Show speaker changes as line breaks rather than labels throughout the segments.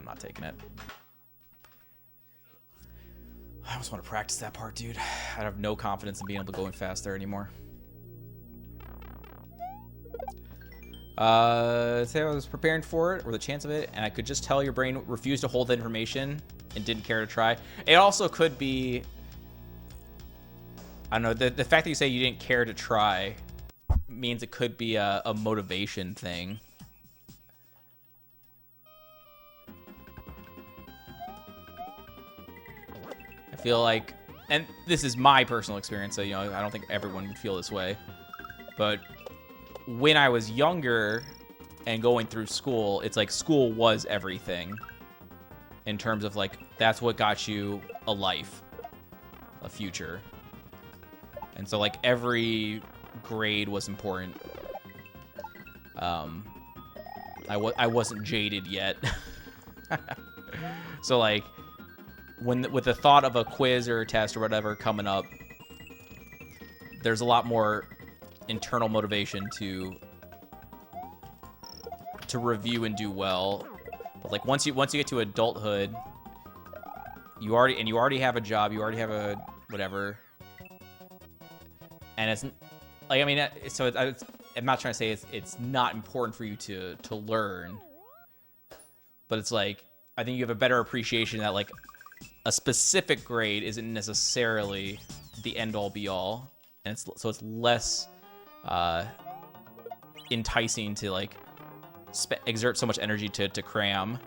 I'm not taking it. I almost want to practice that part, dude. I have no confidence in being able to go in fast there anymore. Say I was preparing for it, or the chance of it, and I could just tell your brain refused to hold the information and didn't care to try. It also could be, I don't know, the fact that you say you didn't care to try means it could be a motivation thing. I feel like, and this is my personal experience, so, you know, I don't think everyone would feel this way, but when I was younger and going through school, it's like school was everything in terms of, like, that's what got you a life, a future. And so, like, every grade was important. I wasn't jaded yet. So, like, with the thought of a quiz or a test or whatever coming up, there's a lot more internal motivation to review and do well. But, like, once you get to adulthood, you already have a job, you already have a whatever, and it's like, I mean, so I'm not trying to say it's not important for you to learn, but it's like, I think you have a better appreciation that, like, a specific grade isn't necessarily the end-all be-all, and so it's less enticing to, like, exert so much energy to cram.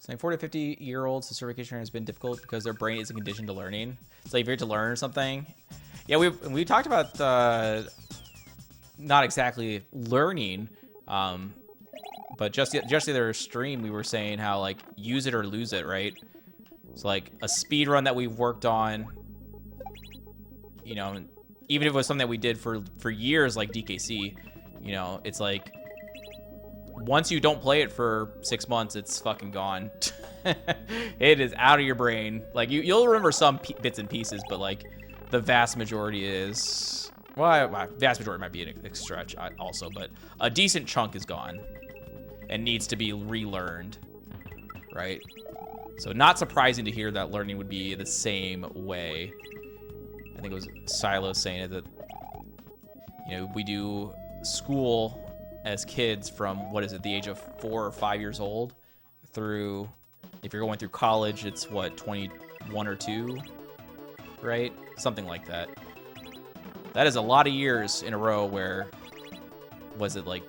Saying 40 to 50-year-olds, the certification has been difficult because their brain isn't conditioned to learning. It's like if you're to learn something. Yeah, we talked about not exactly learning, but just the other stream we were saying how, like, use it or lose it, right? It's like a speed run that we've worked on, you know, even if it was something that we did for years, like DKC, you know, it's like, once you don't play it for 6 months, it's fucking gone. It is out of your brain. Like, you'll remember some bits and pieces, but, like, the vast majority is... Well, vast majority might be a stretch also, but a decent chunk is gone and needs to be relearned, right? So not surprising to hear that learning would be the same way. I think it was Silo saying it, that, you know, we do school as kids from, what is it, the age of 4 or 5 years old through, if you're going through college, it's what, 21 or 2, right? Something like that. That is a lot of years in a row where, was it like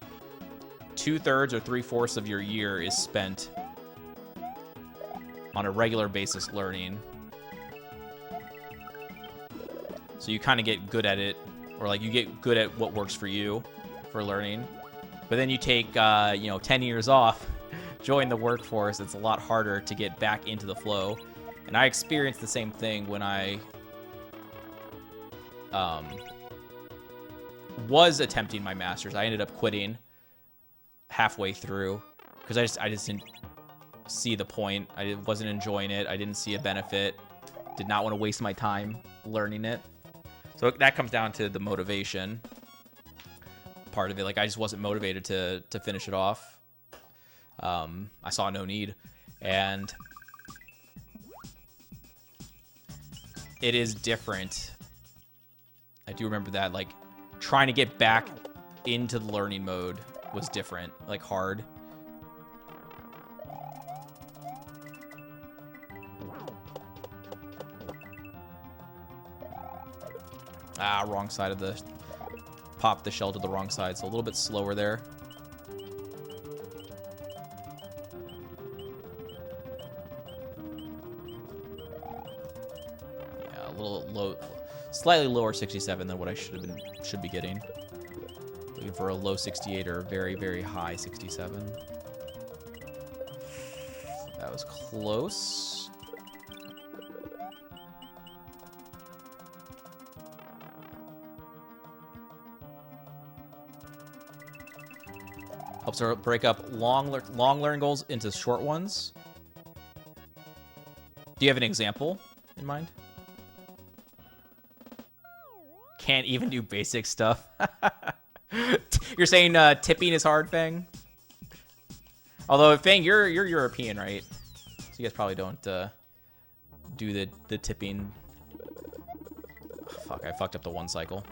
2/3 or 3/4 of your year is spent on a regular basis learning. So you kind of get good at it, or like you get good at what works for you for learning. But then you take, you know, 10 years off, join the workforce. It's a lot harder to get back into the flow. And I experienced the same thing when I was attempting my master's. I ended up quitting halfway through because I just didn't see the point. I wasn't enjoying it. I didn't see a benefit. Did not want to waste my time learning it. So that comes down to the motivation part of it. Like, I just wasn't motivated to finish it off. I saw no need, and it is different. I do remember that, like, trying to get back into the learning mode was different, like, hard. Ah, wrong side of the popped the shell to the wrong side, so a little bit slower there. Yeah, a little low, slightly lower 67 than what I should be getting. Looking for a low 68 or a very, very high 67. That was close. Helps her break up long learning goals into short ones. Do you have an example in mind? Can't even do basic stuff. You're saying tipping is hard, Fang? Although, Fang, you're European, right? So you guys probably don't do the tipping. Oh, fuck, I fucked up the one cycle.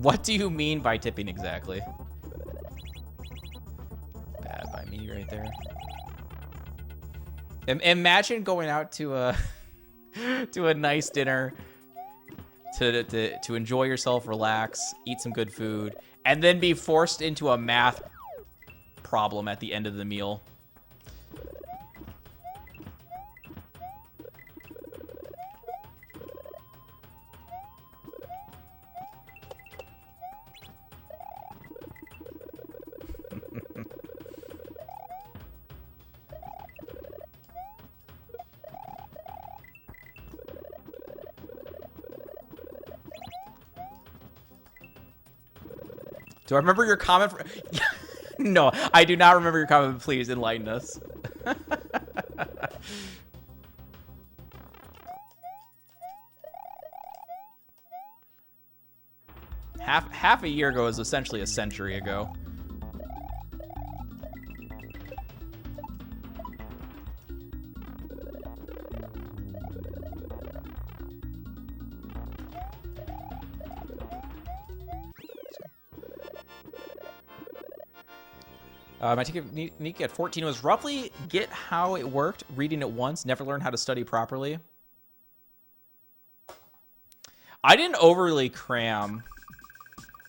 What do you mean by tipping exactly? Bad by me right there. Imagine going out to a to a nice dinner to enjoy yourself, relax, eat some good food, and then be forced into a math problem at the end of the meal. Do I remember your comment? No, I do not remember your comment. Please enlighten us. Half a year ago is essentially a century ago. My technique at 14 was roughly get how it worked, reading it once, never learn how to study properly. I didn't overly cram.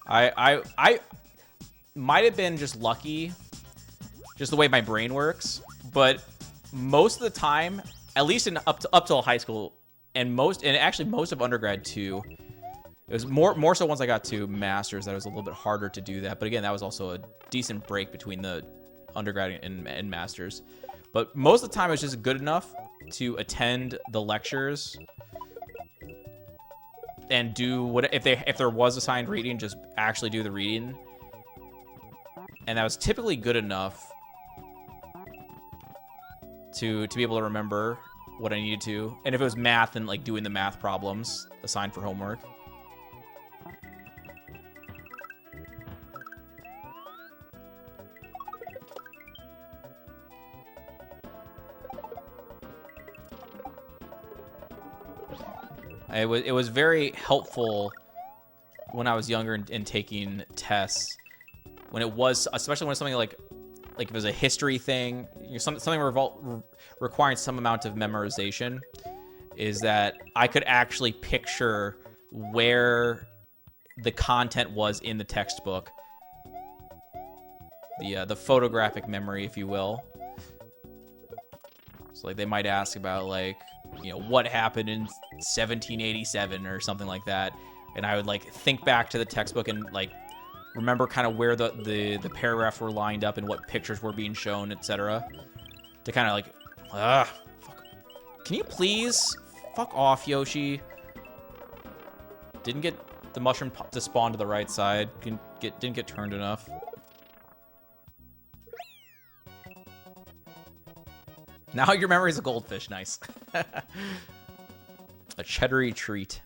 I might have been just lucky, just the way my brain works. But most of the time, at least in up till high school, and actually most of undergrad too. It was more so once I got to masters that it was a little bit harder to do that. But again, that was also a decent break between the undergrad and masters. But most of the time, it was just good enough to attend the lectures and do what if there was assigned reading, just actually do the reading. And that was typically good enough to be able to remember what I needed to. And if it was math, then like doing the math problems assigned for homework. It was very helpful when I was younger in taking tests. When it was, especially when it's something like if it was a history thing, something requiring some amount of memorization, is that I could actually picture where the content was in the textbook. The photographic memory, if you will. So like they might ask about like, you know, what happened in 1787 or something like that, and I would like think back to the textbook and like remember kind of where the paragraphs were lined up and what pictures were being shown, etc. To kind of like, fuck. Can you please fuck off, Yoshi? Didn't get the mushroom to spawn to the right side. Didn't get turned enough. Now your memory is a goldfish. Nice. A cheddary treat.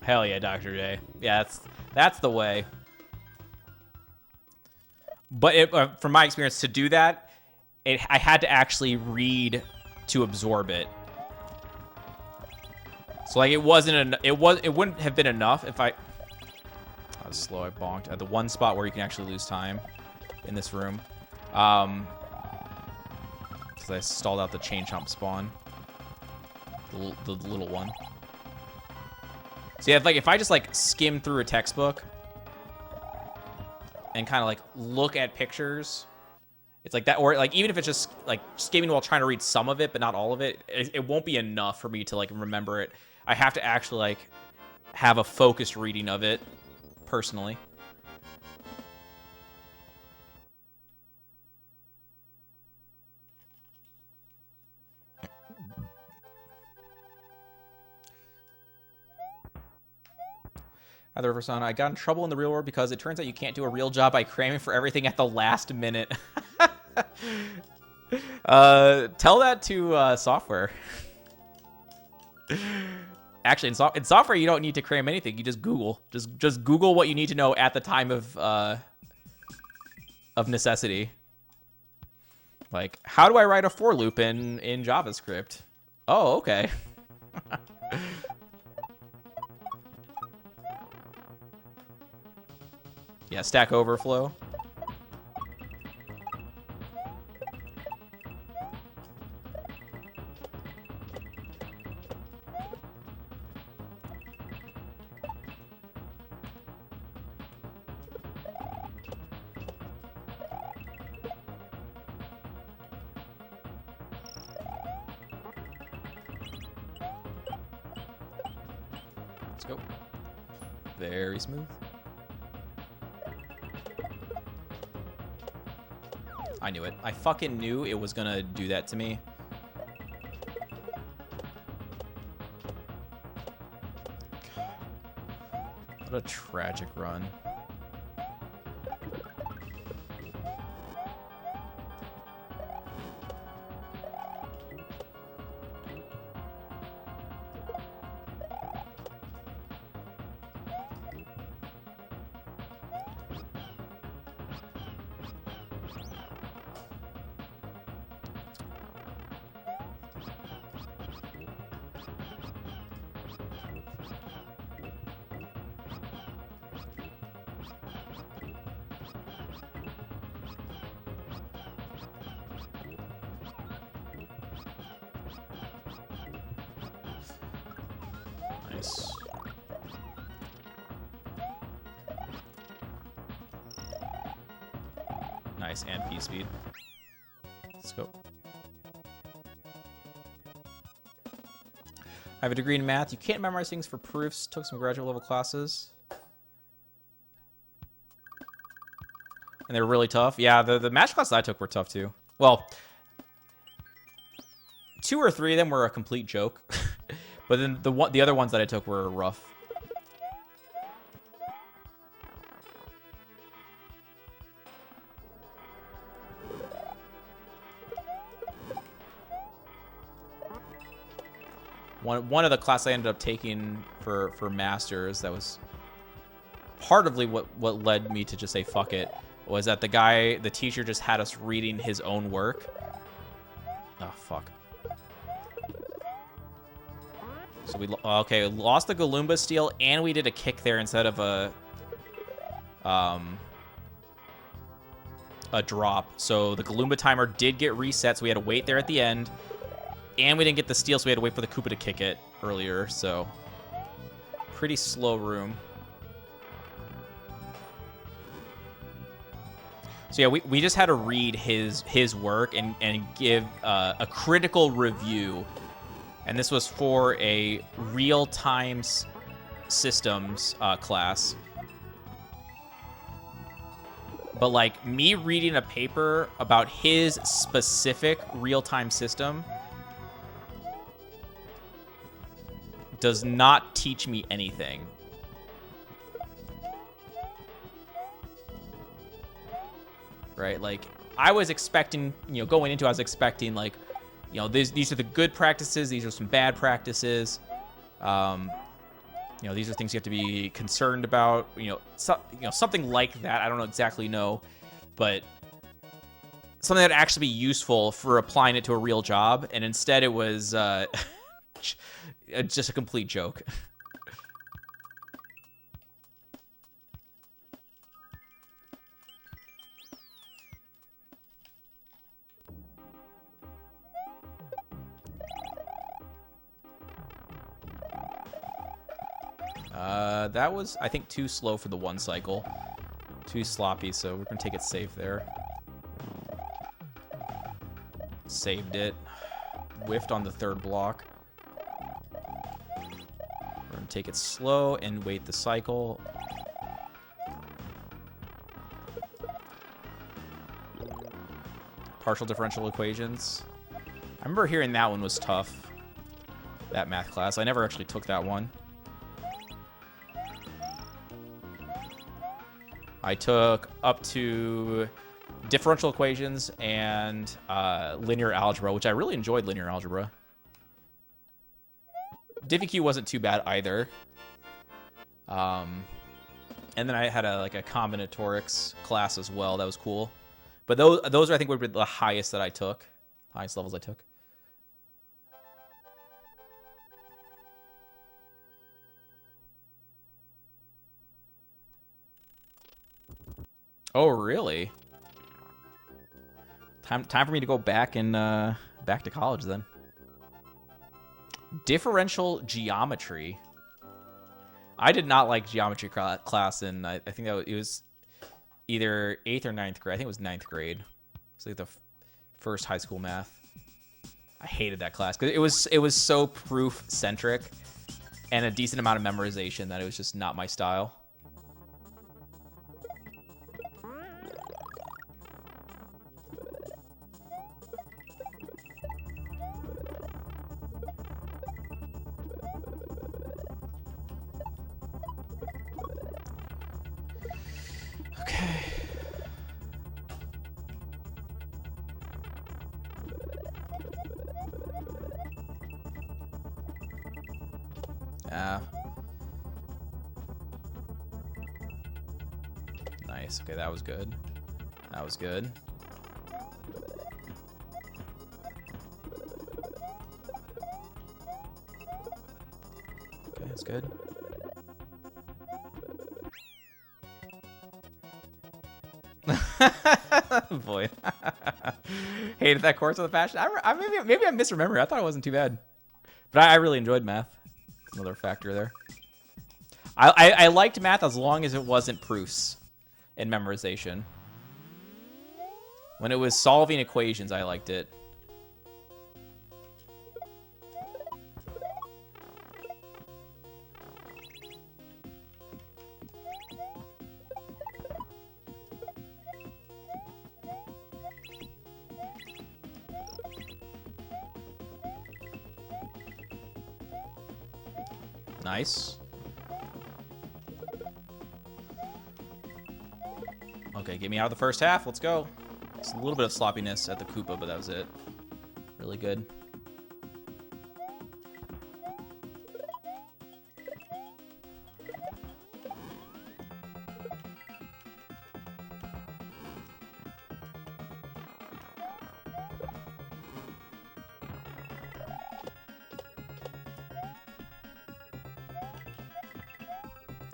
Hell yeah, Dr. J. Yeah, that's the way. But from my experience, to do that, I had to actually read to absorb it. So like it wouldn't have been enough if I was slow. I bonked at the one spot where you can actually lose time in this room. Because I stalled out the chain chomp spawn, the little one. So yeah, like if I just like skim through a textbook and kind of like look at pictures, it's like that. Or like even if it's just like skimming while trying to read some of it but not all of it, it won't be enough for me to like remember it. I have to actually like have a focused reading of it personally. Other Riverson, I got in trouble in the real world because it turns out you can't do a real job by cramming for everything at the last minute. Tell that to software. Actually, in software, you don't need to cram anything. You just Google. Just Google what you need to know at the time of necessity. Like, how do I write a for loop in JavaScript? Oh, okay. Yeah, Stack Overflow. Let's go. Very smooth. I knew it. I fucking knew it was gonna do that to me. What a tragic run. Nice. Nice, and P speed. Let's go. I have a degree in math. You can't memorize things for proofs. Took some graduate level classes. And they're really tough. Yeah, the match classes I took were tough too. Well, 2 or 3 of them were a complete joke. But then the other ones that I took were rough. One of the classes I ended up taking for masters, that was partly what led me to just say fuck it, was that the teacher just had us reading his own work. Oh fuck. So we lost the Galumba steal, and we did a kick there instead of a drop. So the Galumba timer did get reset, so we had to wait there at the end. And we didn't get the steal, so we had to wait for the Koopa to kick it earlier, so pretty slow room. So yeah, we just had to read his work and give a critical review. And this was for a real-time systems class. But like me reading a paper about his specific real-time system does not teach me anything. Right? Like, I was expecting, going into it, I was expecting, like, these are the good practices, these are some bad practices. You know, these are things you have to be concerned about. You know, something like that. I don't exactly know, but something that would actually be useful for applying it to a real job. And instead, it was just a complete joke. That was, I think, too slow for the one cycle. Too sloppy, so we're going to take it safe there. Saved it. Whiffed on the third block. We're going to take it slow and wait the cycle. Partial differential equations. I remember hearing that one was tough. That math class. I never actually took that one. I took up to differential equations and linear algebra, which I really enjoyed linear algebra. DiffyQ wasn't too bad either. And then I had a combinatorics class as well. That was cool. But those I think would be the highest that I took. Highest levels I took. Oh, really? Time for me to go back and back to college then. Differential geometry. I did not like geometry class in I think that it was either 8th or 9th grade. I think it was 9th grade. It's like the first high school math. I hated that class because it was so proof centric and a decent amount of memorization that it was just not my style. Nice. Okay, that was good. That was good. Okay, that's good. Boy. Hated that course with a passion. Maybe I'm misremembering. I thought it wasn't too bad. But I really enjoyed math. Another factor there. I liked math as long as it wasn't proofs and memorization. When it was solving equations, I liked it. Nice. Okay, get me out of the first half. Let's go. It's a little bit of sloppiness at the Koopa, but that was it. Really good.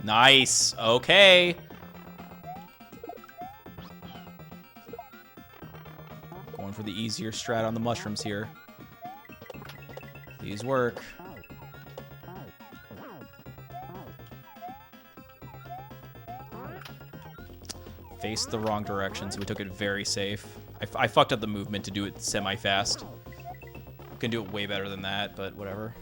Nice. Okay. Going for the easier strat on the mushrooms here. These work. Faced the wrong direction, so we took it very safe. I fucked up the movement to do it semi-fast. Can do it way better than that, but whatever.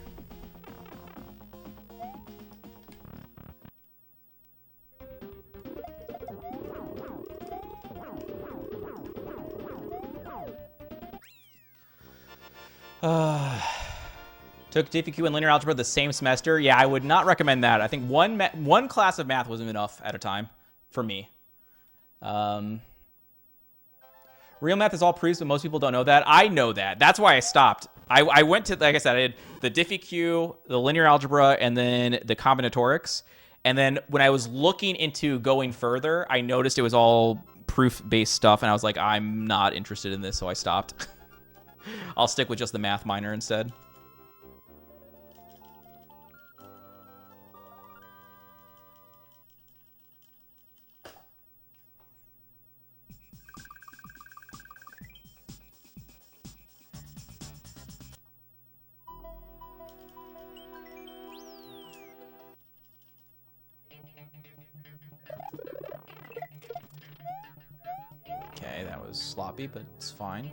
Took DiffyQ and linear algebra the same semester. Yeah, I would not recommend that. I think one class of math wasn't enough at a time for me. Real math is all proofs, but most people don't know that. I know that. That's why I stopped. I went to, like I said, I did the Diffie-Q, the linear algebra, and then the combinatorics. And then when I was looking into going further, I noticed it was all proof-based stuff, and I was like, I'm not interested in this, so I stopped. I'll stick with just the math minor instead. Okay, that was sloppy, but it's fine.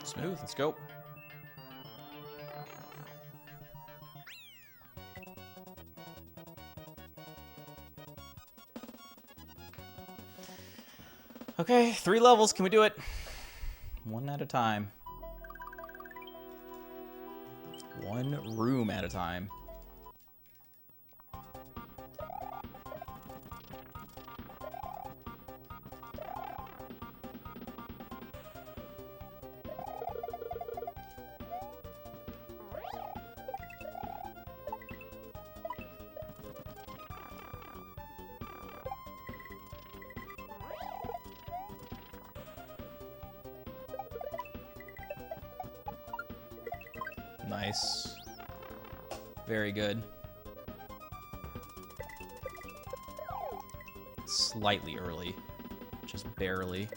Smooth, let's go. Okay, 3 levels. Can we do it? One at a time. One room at a time. Nice. Very good. Slightly early. Just barely.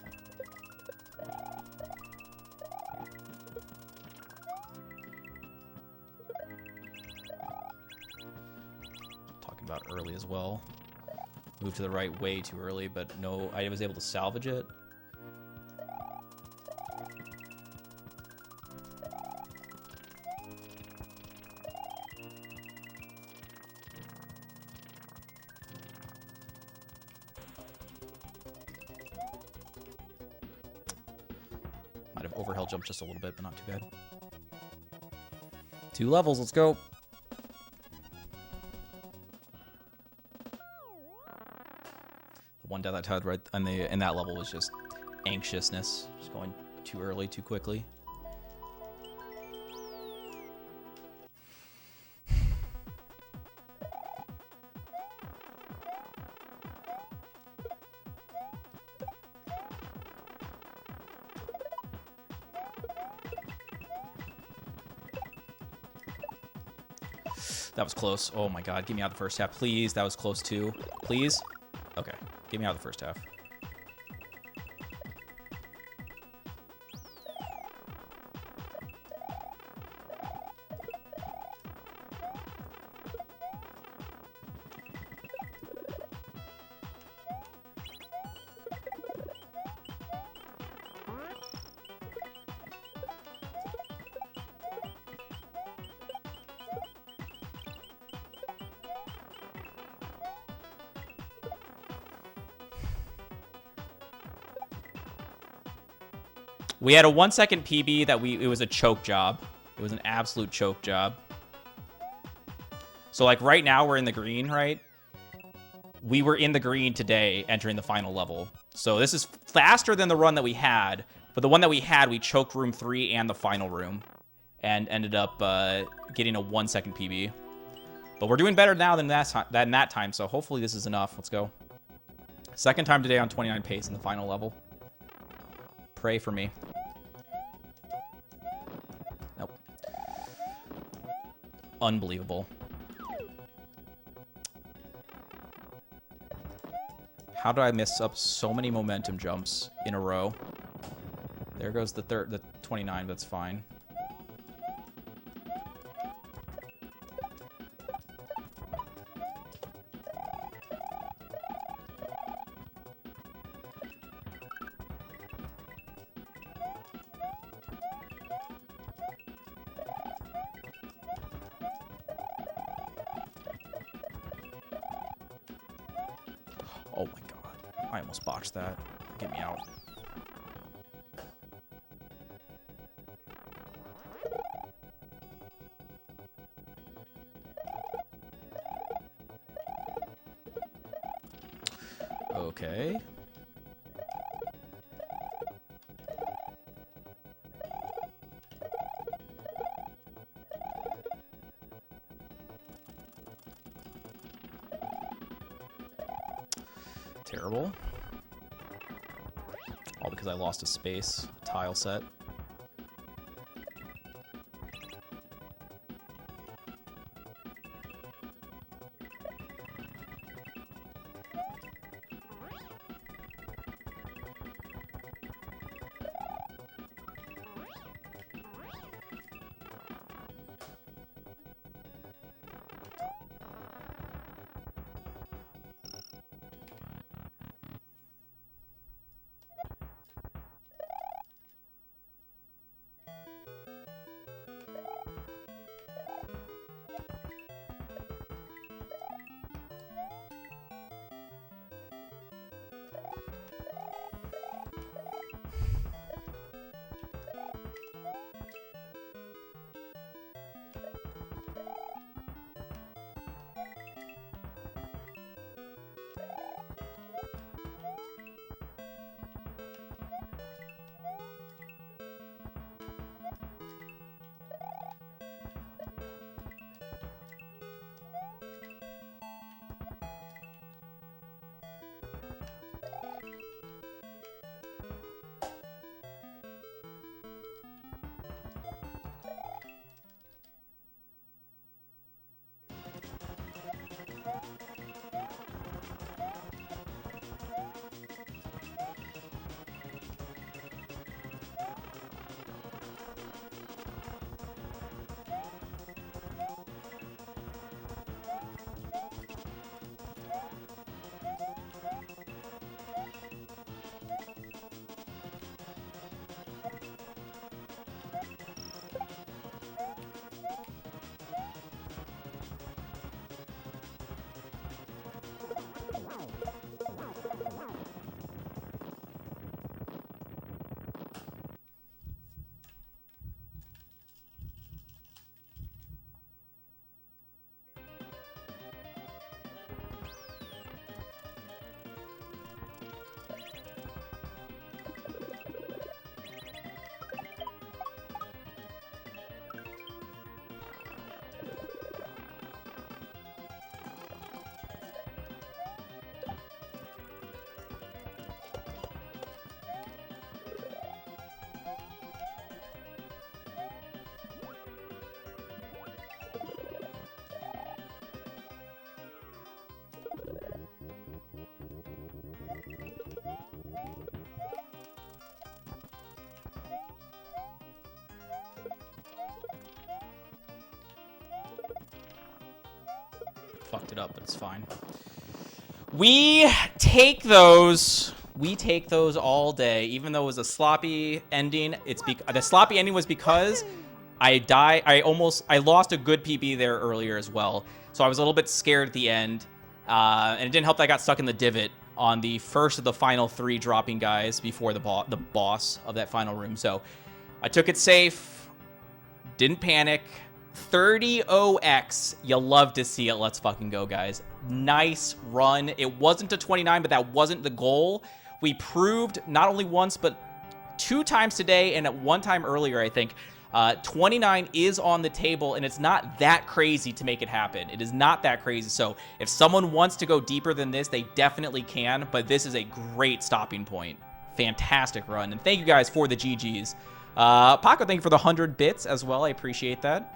Talking about early as well. Moved to the right way too early, but no, I was able to salvage it. Might have overheld jumped just a little bit, but not too bad. 2 levels, let's go. The one death I had right in that level was just anxiousness. Just going too early, too quickly. That was close. Oh my god, get me out of the first half, please. That was close too. Please? Okay, get me out of the first half. We had a 1-second PB that it was a choke job. It was an absolute choke job. So like right now we're in the green, right? We were in the green today entering the final level. So this is faster than the run that we had, but the one that we had, we choked room 3 and the final room and ended up getting a 1-second PB. But we're doing better now than that time, so hopefully this is enough. Let's go. Second time today on 29 pace in the final level. Pray for me. Nope. Unbelievable. How did I miss up so many momentum jumps in a row? There goes the 29, that's fine. Oh my god. I almost botched that. Get me out. Okay. Terrible. All because I lost a space tile set. Fucked it up, but it's fine. We take those. We take those all day, even though it was a sloppy ending. The sloppy ending was because I lost a good PB there earlier as well. So I was a little bit scared at the end. And it didn't help that I got stuck in the divot on the first of the final 3 dropping guys before the boss of that final room. So I took it safe. Didn't panic. 30-0x. You love to see it. Let's fucking go, guys. Nice run. It wasn't a 29, but that wasn't the goal. We proved not only once, but 2 times today and at 1 time earlier, I think, 29 is on the table, and it's not that crazy to make it happen. It is not that crazy. So if someone wants to go deeper than this, they definitely can, but this is a great stopping point. Fantastic run, and thank you guys for the GGs. Paco, thank you for the 100 bits as well. I appreciate that.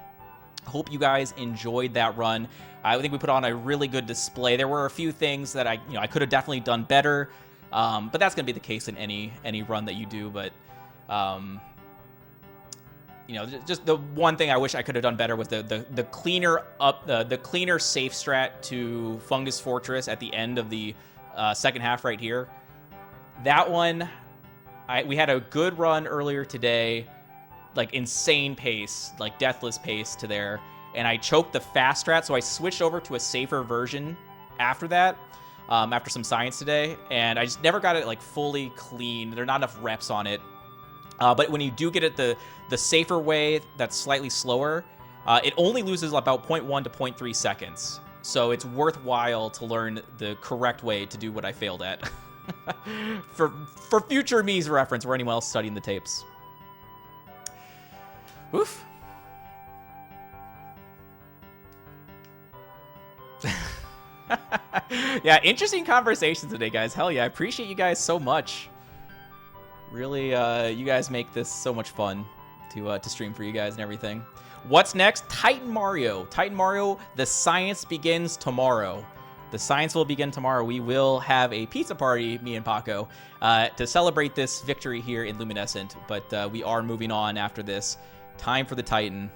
Hope you guys enjoyed that run. I think we put on a really good display. There were a few things that I could have definitely done better, but that's going to be the case in any run that you do. But just the one thing I wish I could have done better was the cleaner safe strat to Fungus Fortress at the end of the second half right here. That one, we had a good run earlier today, like insane pace, like deathless pace to there, and I choked the fast strat, so I switched over to a safer version after that, after some science today, and I just never got it like fully clean. There are not enough reps on it, but when you do get it the safer way that's slightly slower, it only loses about 0.1 to 0.3 seconds, so it's worthwhile to learn the correct way to do what I failed at. for future me's reference, or anyone else studying the tapes. Oof. Yeah, interesting conversation today, guys. Hell yeah, I appreciate you guys so much. Really, you guys make this so much fun to stream for you guys and everything. What's next? Titan Mario. Titan Mario, the science begins tomorrow. The science will begin tomorrow. We will have a pizza party, me and Paco, to celebrate this victory here in Luminescent. But we are moving on after this. Time for the Titan.